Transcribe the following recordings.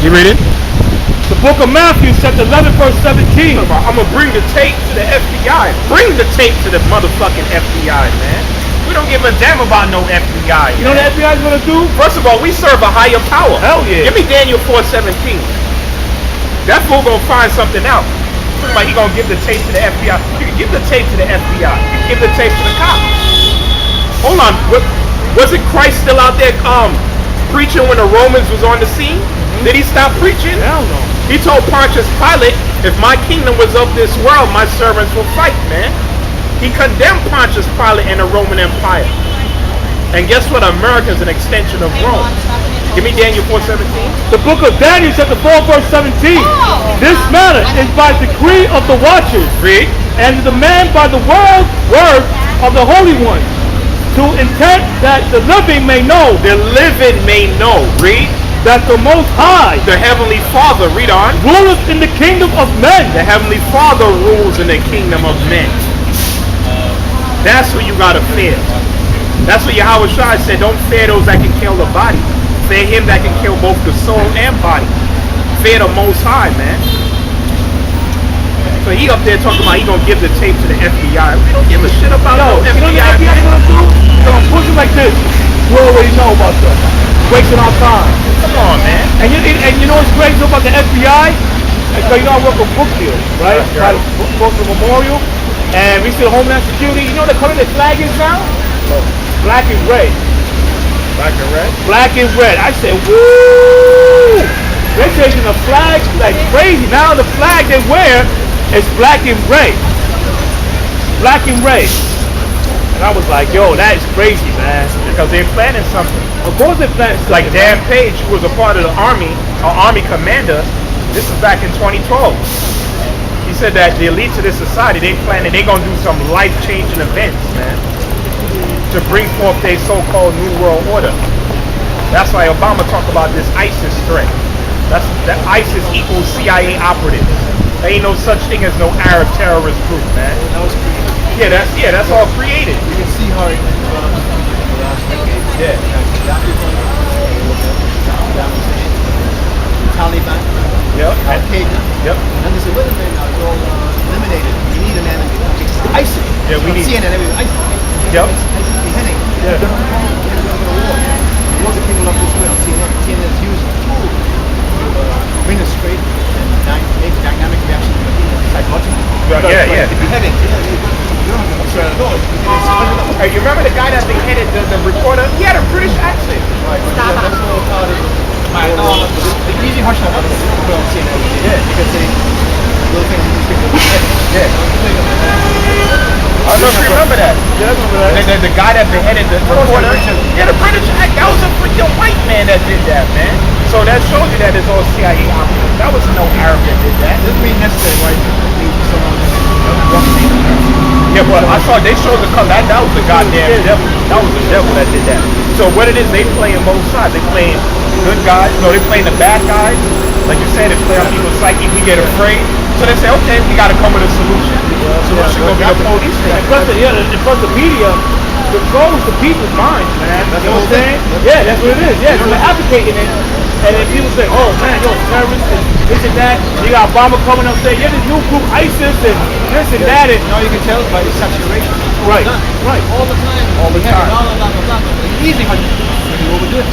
You read it? The book of Matthew, chapter 11, verse 17. I'm gonna bring the tape to the FBI. Bring the tape to the motherfucking FBI, man. We don't give a damn about no FBI. You know what the FBI is gonna do? First of all, we serve a higher power. Hell yeah. Give me Daniel 4:17. That fool gonna find something out. Like he gonna give the tape to the FBI. You can give the tape to the FBI. You can give the tape to the cops. Hold on. Wasn't Christ still out there preaching when the Romans was on the scene? Did he stop preaching? Hell no. He told Pontius Pilate, if my kingdom was of this world, my servants will fight, man. He condemned Pontius Pilate and the Roman Empire. And guess what? America is an extension of Rome. Give me Daniel 4:17. The book of Daniel, chapter 4, verse 17. This matter is by decree of the watchers. Read. And the man by the word of the Holy One, to intent that the living may know. The living may know. Read. That the Most High, the Heavenly Father, read on, ruleth in the kingdom of men. The Heavenly Father rules in the kingdom of men. That's what you gotta fear. That's what Yahawashi said. Don't fear those that can kill the body. Fear him that can kill both the soul and body. Fear the Most High, man. So he up there talking about he gonna give the tape to the FBI. We don't give a shit about no FBI. You know what the FBI gonna do? They're gonna push it like this. We already know about that. Wasting our time. Come on, man. And you know what's crazy about the FBI? Because you know I work with Brookfield, right? By the Brooklyn Memorial. And we see the Homeland Security. You know the color their flag is now? Black and red. Black and red? Black and red. I said, woo! They're changing the flag like crazy. Now the flag they wear is black and red. Black and red. And I was like, yo, that is crazy, man. Because they're planning something. Of course they're planning something. Like Dan Page, who was a part of the Army, an Army commander, this was back in 2012. He said that the elites of this society, they're gonna do some life-changing events, man, to bring forth their so-called New World Order. That's why Obama talked about this ISIS threat. That ISIS equals CIA operatives. There ain't no such thing as no Arab terrorist group, man. That's all created. You can see how it developed in the last decade. Yeah. Taliban. Yep. Al-Qaeda. Yep. And then they said, wait a minute, now you're all eliminated. We need an enemy. ISIS. Yeah, we need. CNN, ISIS. Yep. ISIS beheading. Yeah. It wasn't people up this way on CNN. CNN is used to bring us straight and make dynamic reactions to the psychological. Yeah. Beheading. Hey, you remember the guy that beheaded the reporter? He had a British accent. Right. That's all part of the easy hush on CNN. Yeah. Because they will think newspaper beheading. Yeah. I don't remember that. Yeah, I remember that. The guy that beheaded the reporter. Yeah, the British act. That was a freaking white man that did that, man. So that shows you that it's all CIA operatives. That was no Arab that did that. Doesn't mean necessarily white people need someone. Yeah, but I saw they showed the color. That was the goddamn devil. That was the devil that did that. So what it is, they playing both sides. They playing good guys. No, they playing the bad guys. Like you said, they play on people's psyche. We get afraid. So they say, okay, we got to come with a solution. Solution gonna be the police. And plus the media controls the people's minds, man. You know what I'm saying? Yeah, that's what it is. Yeah, so they're advocating it. And then people say, oh man, you're a terrorist and this and that. You got Obama coming up saying, yeah, this new group ISIS and this and that. And all you can tell is by the saturation. Right. All the time. All the time. Easy, honey. You overdo it.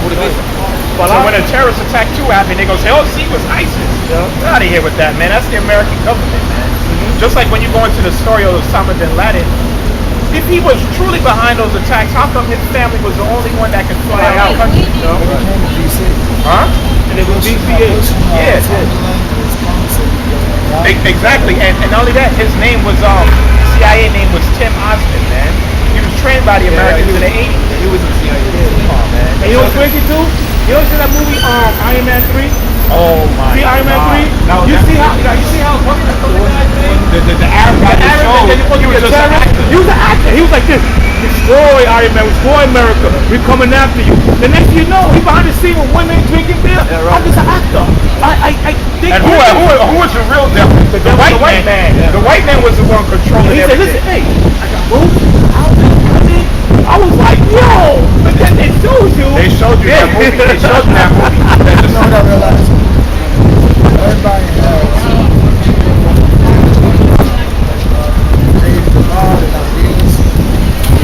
Motivation. So when a terrorist attack too happened, they gonna say, oh, see, it was ISIS. Get out of here with that, man. That's the American government, man. Just like when you go into the story of Osama bin Laden, if he was truly behind those attacks, how come his family was the only one that could fly out of the country? Huh? And it was BCA. Yeah. Exactly. And not only that, his name was CIA name was Tim Osman, man. He was trained by the Americans in the 80s. He was in the CIA. Come on, man. And you know what's crazy too? You ever see that movie Iron Man 3? Oh my God. See Iron Man 3? No, you see how the Arab guy he was an actor. He was like this. Destroy Iron Man, destroy America. We're coming after you. The next thing you know, he's behind the scene with women drinking beer. I'm just an actor. And who was the real devil? The white man. Yeah. The white man was the one controlling everything. He said, listen, hey, I got both. I was like, yo, but then they showed you. They showed you that movie. They showed you that movie. That the know what I realized? Everybody has created the law and ideas.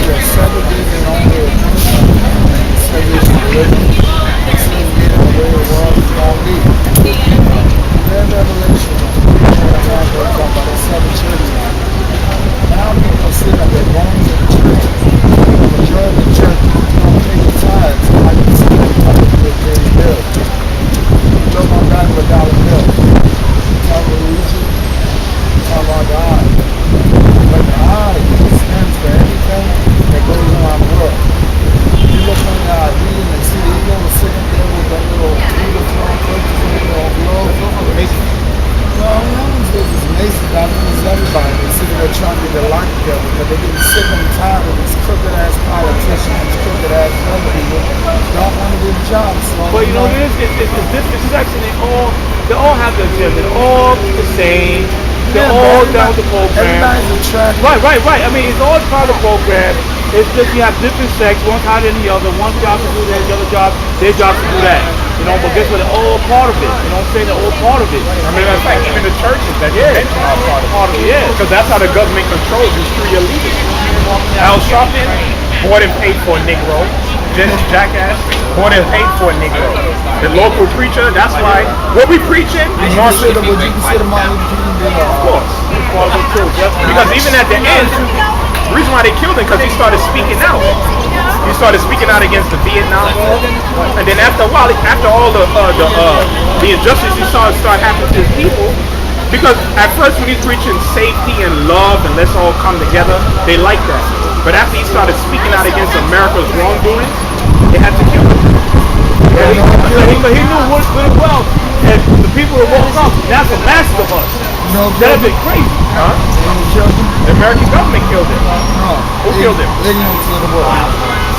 There's subdivision in only a subdivision of religion. It's in the way the world is going to be. Their revelation, God goes on by the 7 churches. Now people sit up there going to the church. The majority of the church don't pay the tithes. So I can see them up to a daily bill. Look on back with $1 bill. Talk about religion. Talk about God. But the eye stands for everything that goes on in the world. You look on the reading and see the eagle sitting there with that little eagle throwing purpose in the little globe. Well, I don't know if it's Mason, I mean it's everybody. They sit there trying to get their life together, but they're getting sick and tired of these crooked ass politicians, these crooked ass other people don't want to do the job. So, But you know, it's this section, they all have their agenda. They're all the same. They're all down the program. Everybody's attracted. Right. I mean, it's all part of the program. It's just you have different sects, one's higher than the other. One's job to do that, the other job, their job to do that. You know, but guess what? They're all part of it. You know what I'm saying? They're all part of it. I mean, that's like even the churches that you mentioned are part of it. Yeah. Because that's how the government controls you through your leaders. Al Sharpton bought and paid for a Negro. Jesse Jackass bought and paid for a Negro. The local preacher, that's why what we preaching is Would you consider Martin Luther King being of course. Because even at the end, the reason why they killed him because he started speaking out. He started speaking out against the Vietnam War, and then after a while, after all the injustice he saw start happening to his people, because at first when he's preaching safety and love and let's all come together, they liked that. But after he started speaking out against America's wrongdoings, they had to kill him. But he knew what good and well, and the people that woke up, that's the masses of us. That'd be crazy. Huh? The American government killed him. Who killed him? Ignorance of the world.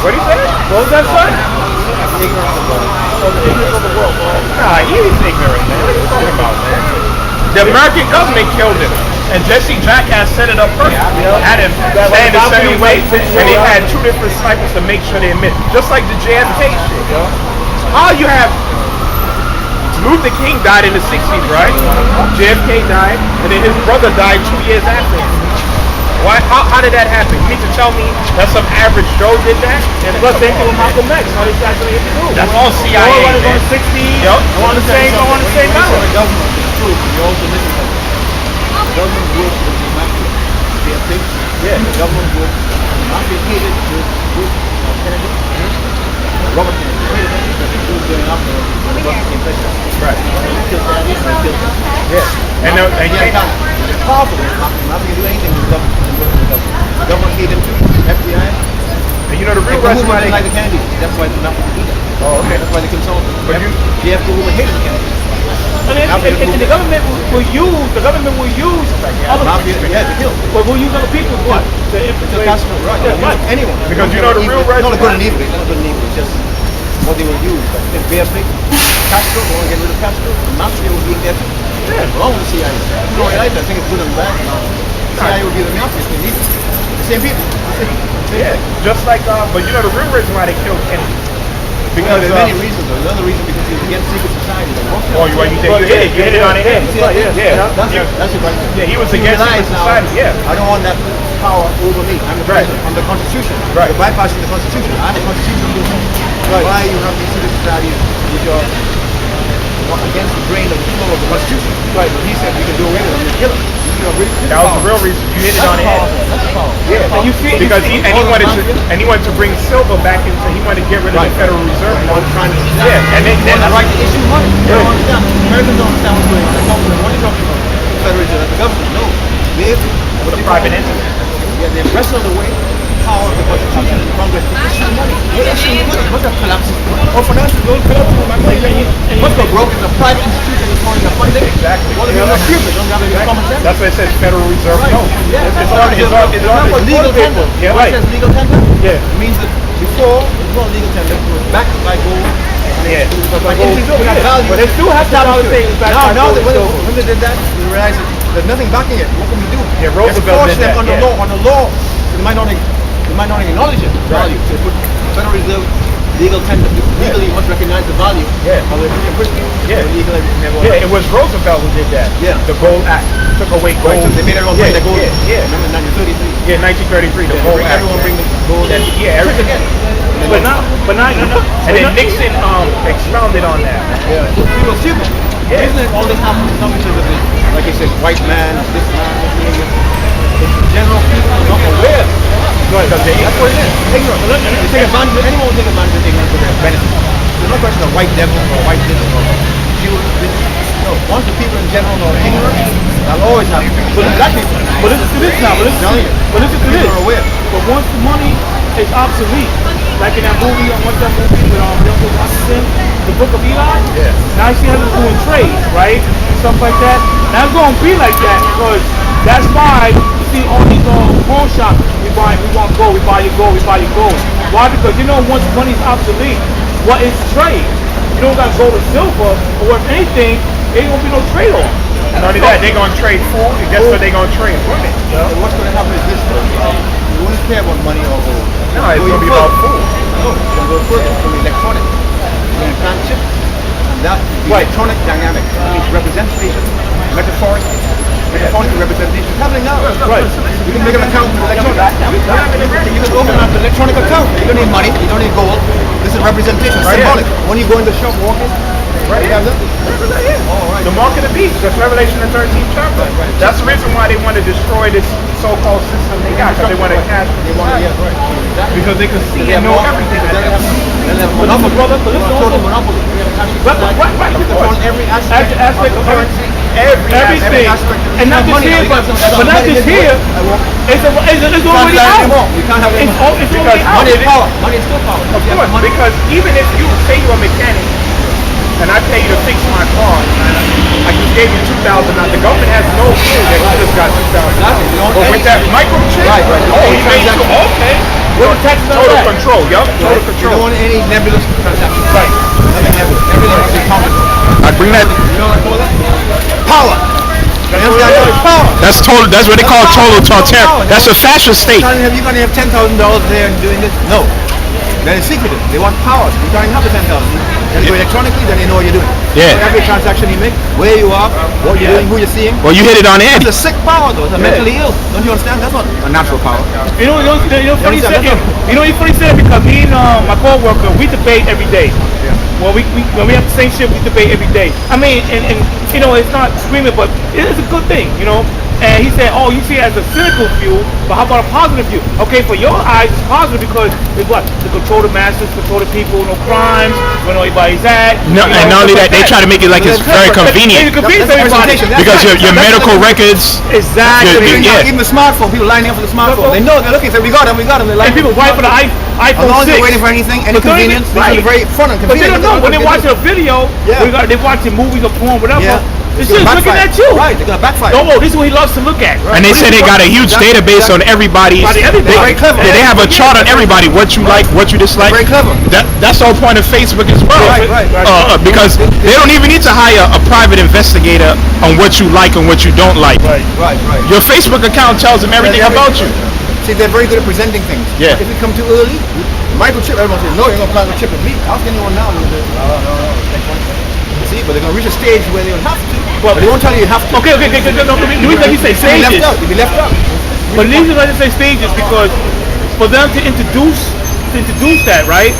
What did he say? What was that, son? Ignorance of the world. Nah, he is ignorant, man. What are you talking about, man? The American government killed him. And Jesse Jackass set it up perfectly. Had him stand a certain way, and he had 2 different snipers to make sure they admit. Just like the JFK shit. All you have, Luther King died in the 60s, right? JFK died, and then his brother died 2 years after him. Why? How did that happen? You need to tell me that some average Joe did that? And plus, same thing with Malcolm X. How they assassinated the dude. That's all CIA. Everyone is on the 60s. Yep. On the same level. The government is true. You also listen to the government works with the mafia. They are big. Yeah, the government works. The mafia hated Kennedy. Robert Kennedy hated him because he was going up there. The government came president. Right. He killed Kennedy and he killed him. Yeah. And It's powerful. The mafia can do anything with the government. The government hated FBI. and you know the real The reason movement why they like the Kennedys. That's why the mafia did that. Oh, okay. That's why they consulted. But you- the movement hated the Kennedys. And the government will use other Mafia, yeah, to kill. But we'll use other people what? To To infiltrate. Castro, right? Yeah, right. Anyone. Because you know the real It's not a good reason- and evil. It's not a good and evil. It's just what they will use. Like if they are big, Castro, they want to get rid of Castro. The mafia will be in there too. Yeah, along with the CIA. No, I think it's good and bad. The CIA will be the mafia if they need it. The same people. Yeah, just like but you know the real reason why they killed Kennedy because there's many reasons. Though. Another reason because he's against secret society. oh you hit it on the head. That's it right there. Yeah, he was against secret realized now, society. Yeah. I don't want that power over me. I'm the Right. president. I'm the Constitution. Right. You're bypassing the Constitution. I'm the Constitution of the Right. Why you have these secret societies which are against the grain of the flow of the Constitution? Right. But he said we can do away with them and kill them. That was the real reason. You hit it on the head. That's power. Yeah, And you see- because he wanted to bring silver back into. He wanted to get rid of the Federal Reserve. Yeah, and then the right to issue money. They don't understand. Americans don't understand what's going on. They talk about money talking about the Federation of the government. No. They with a private entity. Yeah, they're pressing on the way. Power of the Constitution and the Congress to issue money. They issue money. What that collapses? Or financial don't collapse with my money. What's the broke is a private institution that's calling the funding. Exactly. What if you're not stupid? Don't have any common sense. That's why it says Federal Reserve. Right. No, Yeah, it's on legal tender. Yeah, What right. says legal tender? Yeah. It means that before it was not legal tender, it was backed by gold. Yeah. But value. But they still have to have things back. Now when they did that, they realized that there's nothing backing it. What can we do? Yeah, Roosevelt did that, under yeah. law. Under law, they might not acknowledge it. Value. So they put Federal Reserve legal tender. Legally, you must recognize the value. Yeah. Although if you're Christian, Yeah. legally, never. Yeah, it was Roosevelt who did that. Yeah. The Gold Act took away gold. Right, so they made everyone bring the gold. Yeah. Remember in 1933? Yeah, 1933, the Gold Act. Everyone bring the gold. Yeah, everything. But now, And then Nixon expounded on that. Yeah. People stupid. Yeah. Isn't it all this happens is not because of the, like you said, white man, this man, this man. It's the general people are not aware. Right, because they That's what it is. Ignorant. They take advantage of, anyone will take advantage of ignorance for their benefit. There's no question of white devil or white this or Jew. No, once the people in general are ignorant, they'll always have black people. but listen to this now. But listen to People this. are aware. But once the money is obsolete, like in that movie, what's that movie with Denzel Washington, The Book of Eli? Yeah. Now you see how they're doing trades, right? Stuff like that. Now it's gonna be like that because that's why you see all these pawn shops. We want gold. We buy your gold. We buy your gold. Why? Because you know once money's obsolete, what is trade? You don't got gold or silver or worth anything. Ain't gonna be no trade off. not only that, they're gonna trade food, and guess what they're gonna trade? Women. So what's going to happen is this: you won't care about money or gold. No, it's gonna be about food. No, it's going to go further from electronic. You're going to plant chips, and that electronic dynamic means representation, metaphorical representation. It's happening now. Right. You can make an account with electronic. You can open an electronic account. You don't need money. You don't need gold. This is representation, symbolic. When you go in the shop walking, Right you have here. that. Oh, right. The mark of the beast. That's Revelation the 13th chapter. That's the reason why they want to destroy this so-called system they got, because they want to cast They want to, yeah, right. Exactly. because they can see They and have know more- everything. They have a But monopoly. brother, but listen Total also- monopoly. We have a country Right. that control every aspect Aspect of of currency. everything, aspect of and not just money. here, but not just here. It's already out. You can't have It's already Because out. money is power. Money is still power. Of course, because even if you say you're a mechanic and I pay you to fix my car, I just gave you $2,000. The government has no clue that you just got $2,000. Exactly. You don't But with any- that microchip, Right, right. oh, you made two. Transaction. Okay. What the tax on Total that? control, yup. Total You control. don't want any nebulous transaction. Right. Nothing nebulous. Everything has to be comparable. I bring that. You know what I call that? Power. That's what it is. Power. That's total. That's what they call total totalitarian. That's a fascist state. You're going to have $10,000 there and doing this? No. That is secretive. They want power. You can't have the 10,000. Then go electronically, then you know what you're doing. Yeah. So every transaction you make, where you are, what you're doing, who you're seeing. Well, you hit it on the It's head. a sick power though. It's a mentally ill. Don't you understand? That's not a natural power. You know funny Yeah, said. that's You know funny said because me and my co-worker we debate every day. Yeah. Well, when we have the same shit, we debate every day. I mean, and you know, it's not screaming, but it's a good thing, you know. And he said, "Oh, you see it as a cynical view, but how about a positive view? Okay, for your eyes, it's positive because it's what to control the masses, control the people, no crimes, where everybody's at. No, and not only that, they try to make it like it's very convenient It's convenient for That's everybody. representation. because your medical records. Exactly. Yeah. Even the smartphone, people lining up for the smartphone. They know they're looking. Say, we got them. They're And lining people up. wait for the As iPhone long as 6. they're waiting for anything, any But don't even- convenience, this right. is very fun and But they convenient. don't know when they watch a video, Yeah. they watching movies or porn, whatever. Yeah. It's gonna just looking backfire. at you. Right, they're gonna backfire. Oh, this is what he loves to look at. And they say they got a huge database on everybody. Everybody. They're very clever. They have a chart on everybody, what you like, what you dislike. Very clever. That's the whole point of Facebook as well. Right. Because they don't even need to hire a private investigator on what you like and what you don't like. Right. Your Facebook account tells them everything about you. See, they're very good at presenting things. Yeah. If we come too early, microchip, everyone says, no, you're going to plant a chip with me. Ask anyone now. No. See, but they're going to reach a stage where they will have to. But they won't tell you you have to. Okay. No, the reason he say You'll be left stages. out. You'll be left out. But the reason I say stages because for them to introduce that, right?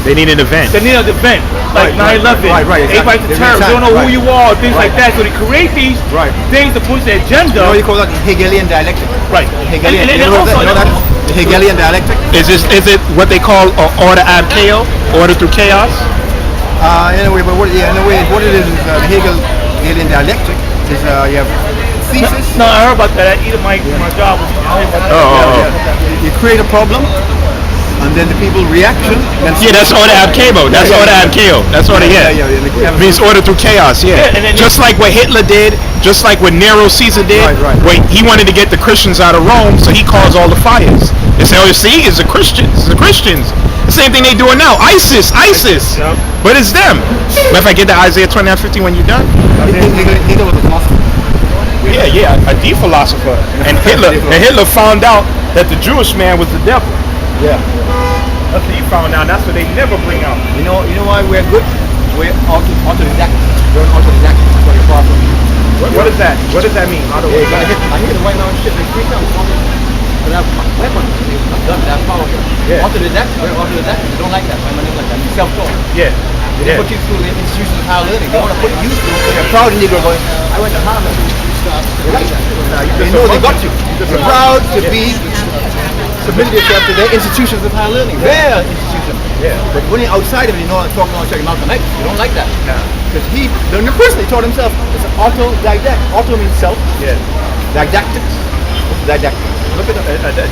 They need an event. They need an event like Right, 9/11, right, exactly. Everybody to They terror. need They don't know time, who right. you are, things like Right. that. So they create these Right. things to push their agenda. You know what you call that? Hegelian dialectic. Right. Hegelian. And You know also- that? The Hegelian dialectic. Is it what they call order ad chaos? Order through chaos? Anyway, but what it is the Hegelian dialectic is you have thesis. No, I heard about that. Either my job was. You create a problem, and then the people reaction. Then Yeah, that's order ad chaos. That's order ad chaos. That's order. Yeah. Yeah. Means order through chaos. Yeah. Yeah, and then just like what Hitler did, just like what Nero Caesar did, Right. when he wanted to get the Christians out of Rome, so he caused all the fires. They say, "Oh, you see, it's the Christians. It's the Christians." The same thing they doing now. ISIS. Yep. But it's them. But if I get to Isaiah 29:15 when you're done. Hegel was a philosopher. Yeah, a deep philosopher. And Hitler found out that the Jewish man was the devil. Yeah. After you found out, that's what they never bring out. You know why we're good? We're autodidactic. We're autodidactic. That's why you're far from you. What is that? What does that mean? I hear the white man shit like 3 times. But I have weapons. I've done that power here. Yeah. Autodidactic. We're autodidactic. We don't like that. White man don't like that. We're self-taught. Yeah. They put you through the institutions of higher learning. They want to put you through. You're proud Negro going, I went to Harvard. They like that. They know they got you. You're proud to be submitted yourself to their institutions of higher learning. Their institutions. Yeah. But when you're outside of it, you know, talking on checking Malcolm X, you don't like that. Because the person, he taught himself, it's an autodidact. Auto means self. Yeah. Didactics. What's didactics? Look at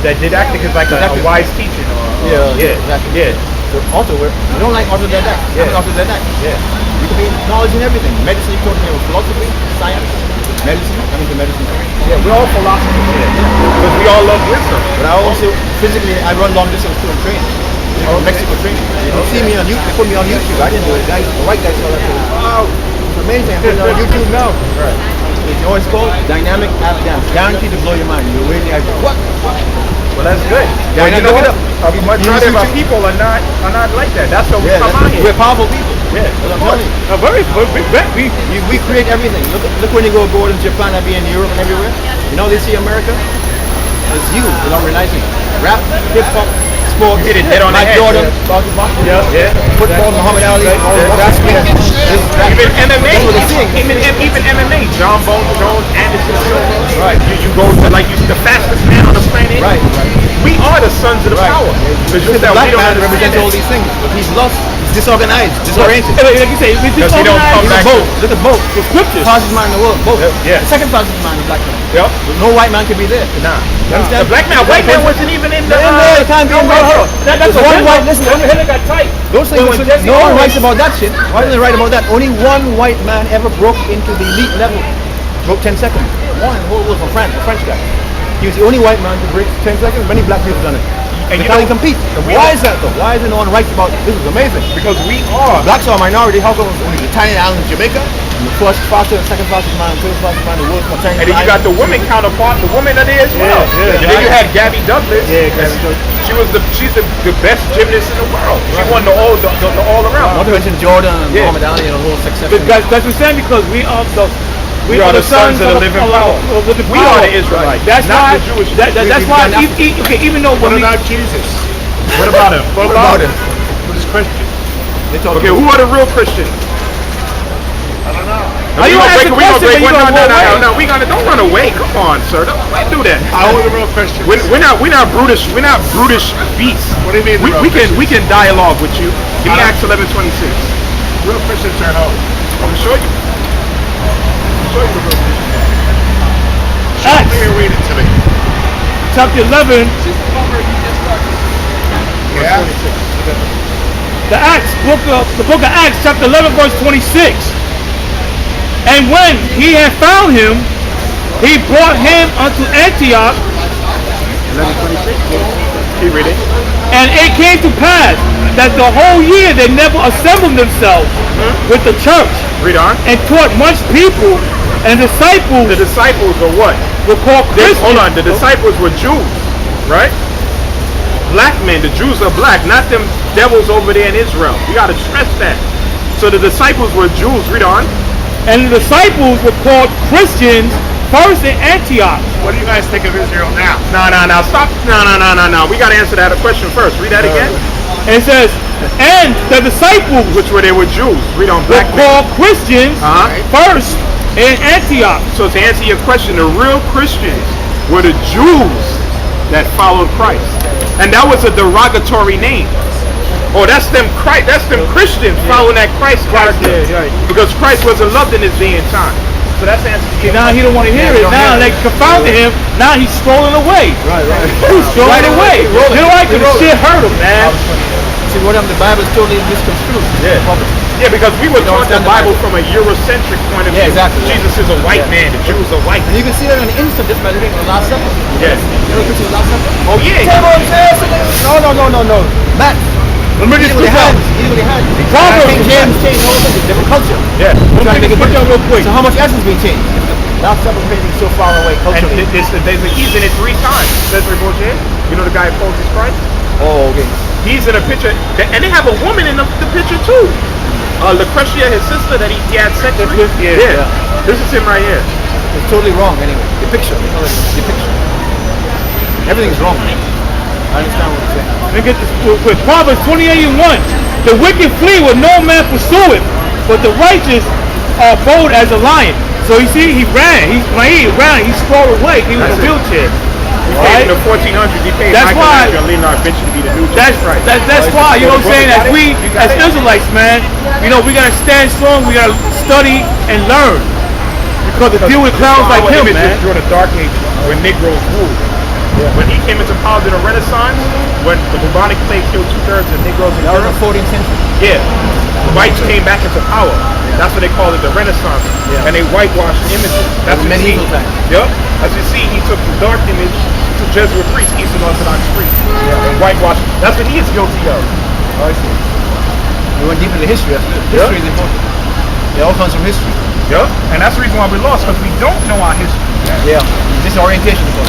That didactic is like a wise teaching. Or, exactly. Yeah. So we don't like autodidact. Yeah. I'm an autodidact. Yeah. You can be knowledge in everything. Medicine, you taught me about philosophy, science, medicine. I'm into medicine. Yeah, we're all philosophers here. Because we all love wisdom. But I also, physically, I run long distance too and train. Mexico training. You can see me on YouTube. They put me on YouTube. I didn't do it. The white guy saw that. Wow. It's amazing. I put it on YouTube now. Right. You know what it's called? Dynamic App Dance. Guaranteed to blow your mind. You're waiting at what? Well, that's good. Yeah, you know look what? it up. A majority of our people are not like that. That's what we come out here. We're powerful people. Yeah. That's what I'm telling you. Very big. We create everything. Look when you go abroad in Japan, I be in Europe and everywhere. You know they see America? It's you without realizing. Rap, hip hop, sports, Hit it dead on the Mike head. Jordan, basketball, football, Muhammad Ali, basketball. Even MMA. That's what they're seeing. Even MMA. John Jones, Anderson Silva. Right. You go to the fastest man on the planet. Right. We are the sons of the power. It's just that The black we don't man understand represents all it. these things, but he's lost, he's disorganized, disoriented. Like you say, we Because he don't come He's a back. both. Look at both. the scriptures. Fastest man in the world, both. Yeah. The second fastest man is black man. Yep. No white man can be there. Nah. You understand? The white man wasn't even in the. They can't be in there. That's There's a one white. Listen, When Hitler got tight. those things. when Jesse No one Owens- writes about that shit. Why don't they write about that? Only one white man ever broke into the elite level. Broke 10 seconds. One in the whole world from France, a French guy. He was the only white man to break 10 seconds. Many black people done it. And They you can't know- compete. Why is that though? Why is it no one writes about this? Is amazing. Because we are. Blacks are a minority. How come only the tiny island of Jamaica? And the first fastest, second fastest man, third fastest man in the world. And then you got the women counterpart. The women are there as well. yeah. And then you had Gabby Douglas. Yeah, Gabby Douglas. She's the best gymnast in the world. She won the all around. Not to mention Jordan and Yeah. Muhammad Ali and the whole success. That's what I'm saying, because we are the sons of the living power. We are the Israelites. That's not why. the Jewish. That's why. Even though when we Jesus? What about him? What about him? What is Christian? Okay, who are the real Christians? I don't know. Are you asking We gonna break questions one. and you gonna No. We gonna don't run away. Come on, sir. Don't do that. How are the real Christians? We're not brutish. We're not brutish beasts. What do you mean the real We can dialogue with you. Give me Acts 11:26. Real Christians are home. I'm show you. Show you the real Christians. Acts Let me read it to me. chapter 11, Yeah? the book of Acts chapter 11 verse 26. And when he had found him, he brought him unto Antioch. 11:26. Keep reading. And it came to pass that the whole year they never assembled themselves with the church, Read on. and taught much people, and disciples The disciples are what? were called Christians. Hold on. The disciples were Jews, right? Black men. The Jews are black, not them devils over there in Israel. We got to stress that. So the disciples were Jews. Read on. And the disciples were called Christians first in Antioch. What do you guys think of Israel now? No. Stop. No. We got to answer that question first. Read that again. And it says, and the disciples Which were they were Jews. Read on. were Black men. called Christians first in Antioch. So to answer your question, the real Christians were the Jews that followed Christ, and that was a derogatory name. Oh, that's them Christians following that Christ character, because Christ wasn't loved in his day and time. So that's the answer. to your Now he don't want to hear it. Now they confounded him. Now he's strolling away. Right. He's strolling away. You know why? Because the shit hurt him, man. See, what the Bible is totally misconstrued. Yeah, because we were taught the understand the Bible Bible. from a Eurocentric point of view. Yeah, exactly. Jesus is a white man. The Jews are white. And you can see that in the instant, just by reading the Last Supper. Yes. You know the Last Supper? Oh yeah. No. Matt. Remember this Eat what they had. Eat what they had. Proverbs. King James changed the whole thing. Different culture. Yeah. Let me put you on real quick. So how much essence being changed? Last Supper painting so far away And culturally. he's in it 3 times. Says Roger. You know the guy who poses Christ? Oh, okay. He's in a picture, and they have a woman in the picture too. Lucretia, his sister, that he had sex with. Yeah. This is him right here. It's totally wrong anyway. The picture. The picture. Everything's wrong. I understand what you're saying. Let me get this real quick. Proverbs 28:1. The wicked flee when no man pursueth, but the righteous are bold as a lion. So you see, he ran. He ran. He strode away. He was in a wheelchair. Right? In the 1400s, he paid That's why- Michelangelo and Leonardo da Vinci to be the new That's Jesus Christ. that's why, you know what I'm saying, as we as Israelites, man, you know, we gotta stand strong, we gotta study and learn. Because to deal with clowns like Our him, images man. during the Dark Age when Negroes ruled. When he came into power in the Renaissance, when the bubonic plague killed 2/3 of Negroes in That was Europe, the 14th century. yeah, the whites came back into power. That's what they call it, the Renaissance. Yeah. And they whitewashed images. That's what you see. medieval times. Yep. As you see, he took the dark image to Jesuit priests, Eastern Orthodox priests, and whitewashed. That's what he is guilty of. I see. We went deep into history. History is important. It all comes from history. Yep. And that's the reason why we lost, because we don't know our history. Yeah. Disorientation is what.